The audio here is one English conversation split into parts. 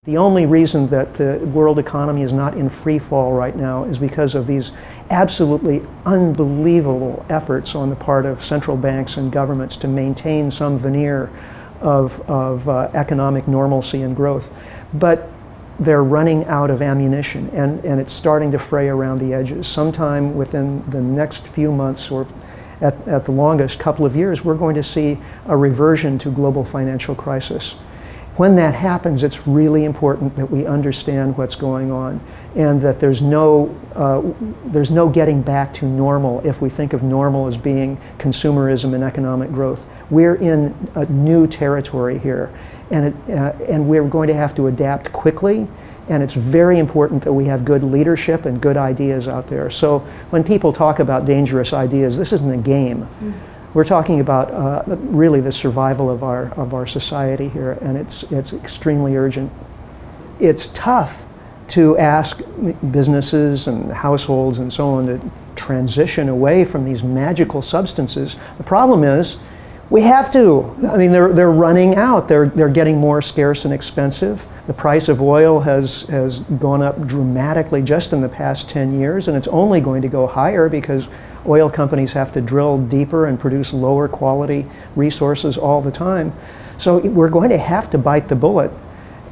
The only reason that the world economy is not in free fall right now is because of these absolutely unbelievable efforts on the part of central banks and governments to maintain some veneer of economic normalcy and growth. But they're running out of ammunition, and it's starting to fray around the edges. Sometime within the next few months, or at the longest couple of years, we're going to see a reversion to global financial crisis. When that happens, it's really important that we understand what's going on, and that there's no getting back to normal if we think of normal as being consumerism and economic growth. We're in a new territory here, and we're going to have to adapt quickly, and it's very important that we have good leadership and good ideas out there. So when people talk about dangerous ideas, this isn't a game. We're talking about really the survival of our society here, and it's extremely urgent. It's tough to ask businesses and households and so on to transition away from these magical substances. The problem is we have to. I mean, they're running out. They're getting more scarce and expensive. The price of oil has gone up dramatically just in the past 10 years, and it's only going to go higher because oil companies have to drill deeper and produce lower quality resources all the time. So we're going to have to bite the bullet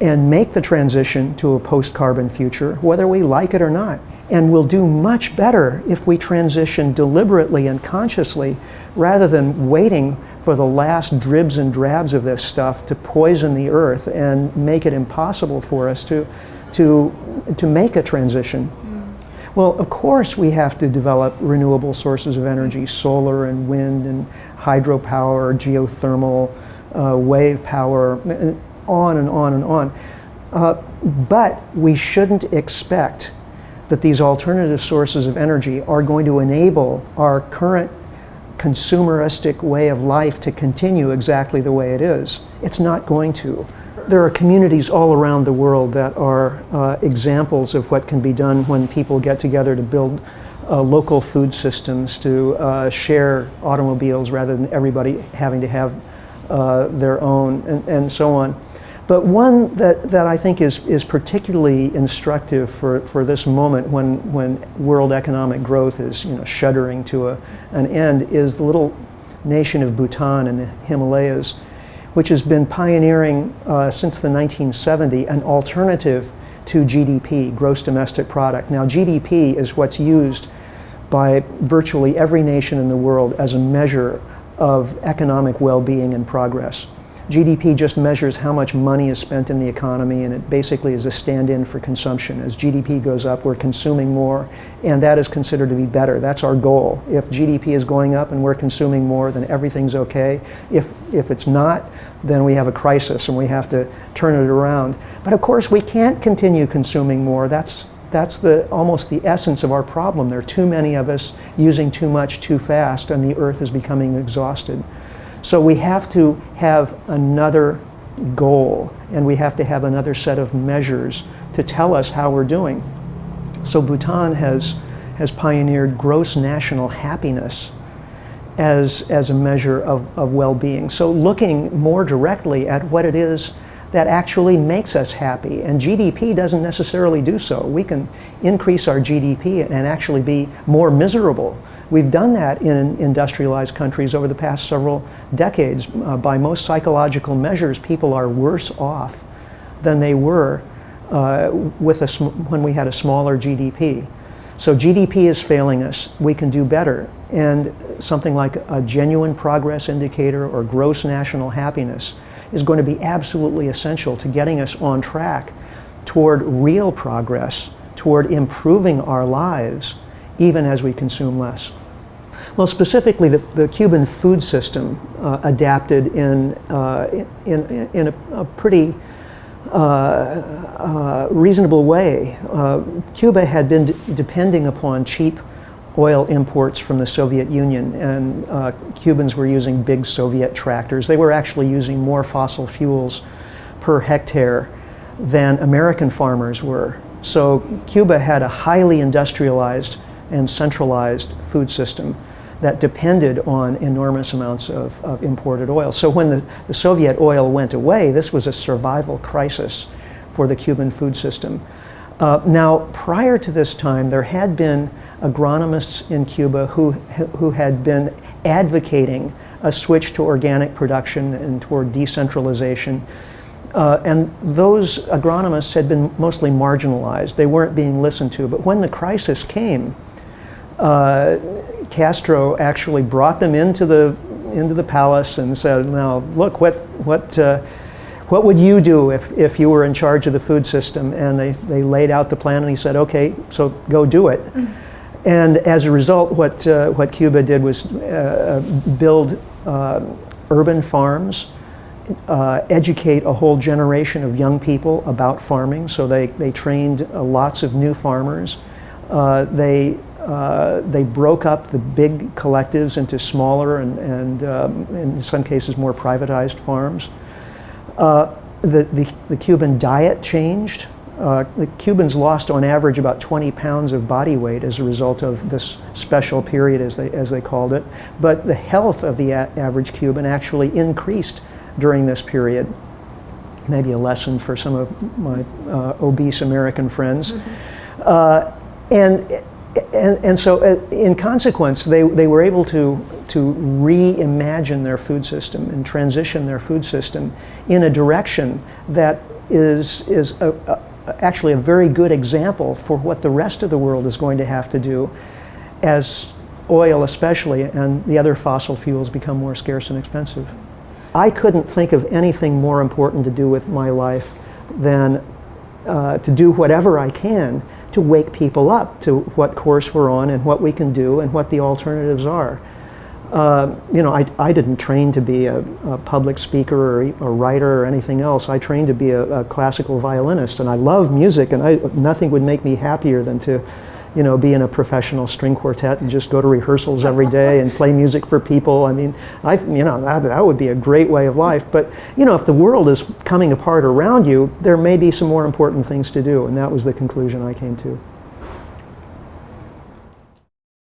and make the transition to a post-carbon future, whether we like it or not. And we'll do much better if we transition deliberately and consciously, rather than waiting for the last dribs and drabs of this stuff to poison the earth and make it impossible for us to make a transition. Well, of course we have to develop renewable sources of energy, solar and wind and hydropower, geothermal, wave power, and on and on and on. But we shouldn't expect that these alternative sources of energy are going to enable our current consumeristic way of life to continue exactly the way it is. It's not going to. There are communities all around the world that are examples of what can be done when people get together to build local food systems, to share automobiles rather than everybody having to have their own, and so on. But one that I think is particularly instructive for this moment when world economic growth is shuddering to an end is the little nation of Bhutan in the Himalayas, which has been pioneering since the 1970s an alternative to GDP, gross domestic product. Now GDP is what's used by virtually every nation in the world as a measure of economic well-being and progress. GDP just measures how much money is spent in the economy, and it basically is a stand-in for consumption. As GDP goes up, we're consuming more, and that is considered to be better. That's our goal. If GDP is going up and we're consuming more, then everything's okay. If it's not, then we have a crisis and we have to turn it around. But of course, we can't continue consuming more. That's almost the essence of our problem. There are too many of us using too much too fast, and the earth is becoming exhausted. So we have to have another goal, and we have to have another set of measures to tell us how we're doing. So Bhutan has pioneered gross national happiness as a measure of well-being. So looking more directly at what it is that actually makes us happy, and GDP doesn't necessarily do so. We can increase our GDP and actually be more miserable. We've done that in industrialized countries over the past several decades. By most psychological measures, people are worse off than they were when we had a smaller GDP. So GDP is failing us. We can do better. And something like a genuine progress indicator or gross national happiness is going to be absolutely essential to getting us on track toward real progress, toward improving our lives, even as we consume less. Well, specifically, the Cuban food system adapted in a pretty reasonable way. Cuba had been depending upon cheap oil imports from the Soviet Union, and Cubans were using big Soviet tractors. They were actually using more fossil fuels per hectare than American farmers were. So Cuba had a highly industrialized and centralized food system that depended on enormous amounts of imported oil. So when the Soviet oil went away, this was a survival crisis for the Cuban food system. Now, prior to this time, there had been agronomists in Cuba who had been advocating a switch to organic production and toward decentralization. And those agronomists had been mostly marginalized. They weren't being listened to. But when the crisis came, Castro actually brought them into the palace and said, "Now, look, what would you do if you were in charge of the food system?" And they laid out the plan, and he said, "Okay, so go do it." And as a result, what Cuba did was build urban farms, educate a whole generation of young people about farming. So they trained lots of new farmers. They broke up the big collectives into smaller and in some cases more privatized farms. The Cuban diet changed. The Cubans lost on average about 20 pounds of body weight as a result of this special period, as they called it. But the health of the average Cuban actually increased during this period. Maybe a lesson for some of my obese American friends. And so in consequence, they were able to reimagine their food system and transition their food system in a direction that is actually a very good example for what the rest of the world is going to have to do as oil especially and the other fossil fuels become more scarce and expensive. I couldn't think of anything more important to do with my life than to do whatever I can to wake people up to what course we're on and what we can do and what the alternatives are. I didn't train to be a public speaker or a writer or anything else. I trained to be a classical violinist, and I love music, and nothing would make me happier than to, be in a professional string quartet and just go to rehearsals every day and play music for people. I mean, that would be a great way of life. But, if the world is coming apart around you, there may be some more important things to do, and that was the conclusion I came to.